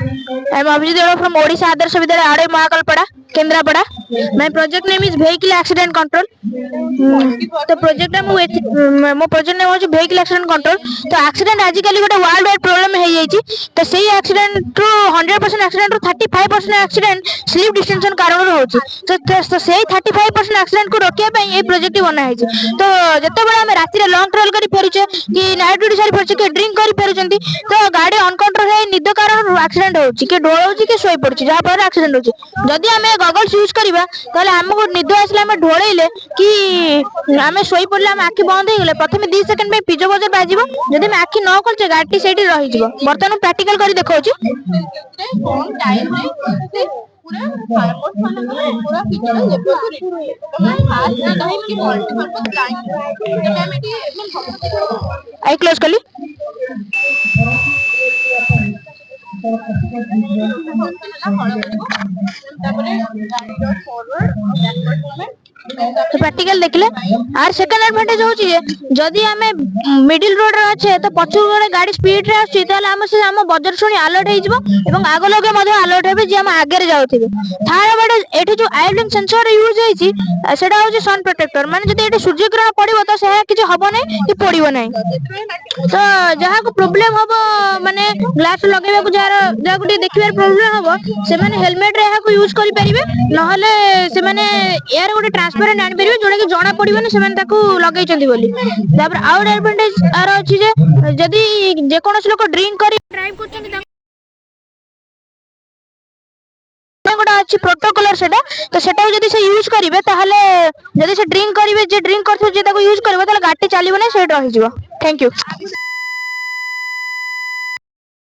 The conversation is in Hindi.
I am Abhijit Deora from Odisha Adarsh Vidyalaya, Adai Mahakalpada, Kendrapada. My project name is Vehicle Accident Control. तो प्रोजेक्ट मो प्रोजेक्ट नेम होची vehicle accident control. तो एक्सीडेंट आजिकली गोटे वर्ल्ड वाइड प्रॉब्लम हो जाइए. तो सही एक्सीडेंट रू 100% एक्सीडेंट रू 35% एक्सीडेंट स्लीप डिस्टेंशन कारण होची. तो सही 35% एक्सीडेंट को रोकिया पे ये प्रोजेक्ट बना है. तो जते बेला हम राति रे लॉन्ग ट्रैवल करी फेरुचे कि नाइट ड्यूटी सारी फेरुचे कि ड्रिंक करी फेरुचंती तो गाड़ी अनकंट्रोल है निद कारण एक्सीडेंट होची कि ढोळौची कि सोई पड़ची जहा पर एक्सीडेंट होची. जदि हमें गॉगल्स यूज करबा ताले हमको निद आसले हम ढोळैले कि आम शोई पड़े आम आखि बंद हो गले प्रथम 2 सेकंड में पिजो बजर बाजिब जदि हम आखि न खोलचे गाड़ी सेठी रही जीवो. बर्तमान प्रैक्टिकल करी देखौची कौन टाइम रे पूरा फार्मर्स मानकर पूरा पिजो लेबो तो फास्ट ना टाइम की मल्टीपल टाइम आई क्लोज कली तो प्रैक्टिकल देखले आर सेकंड एडवांटेज होची जे जदी हमें मिडिल रोड रे अच्छे तो पछु गोटे गाड़ी स्पीड रे आछी ताले हम से हम बजर सुनी अलर्ट हे जिवो एवं आगो लगे मध्ये अलर्ट हेबे जे हम आगे रे जाउथिबे. थार बडे एठी जो आइब्लिंग सेंसर यूज होईची सेटा होची सन प्रोटेक्टर माने जदी एठी सूर्य ग्रहण पड़िबो तो से किछ हबो नै कि पड़िबो नै. तो जहा को प्रॉब्लम हबो माने ग्लास लगेबा को जहा को देखिबार प्रॉब्लम हबो से माने हेलमेट रे को यूज करि परिबे नहले से माने एयर गोटे ट्रांसपेरेंट आनि परिबे जोडा कि जणा पड़िबो नै से माने ताको लगैचंदी बोली. तापर आउट एडवांटेज आर अछि जे जदी जे कोनोस लोक ड्रिंक करि ड्राइव करचंदी गोटा अच्छी प्रोटोकॉलर सेटा तो सेटा जदी से यूज करिवे ताहले जदी से ड्रिंक करिवे जे ड्रिंक करथो जे ताको यूज करबो ताहले गाड़ी चलिबो नै सेट रहि जिवो. Thank you.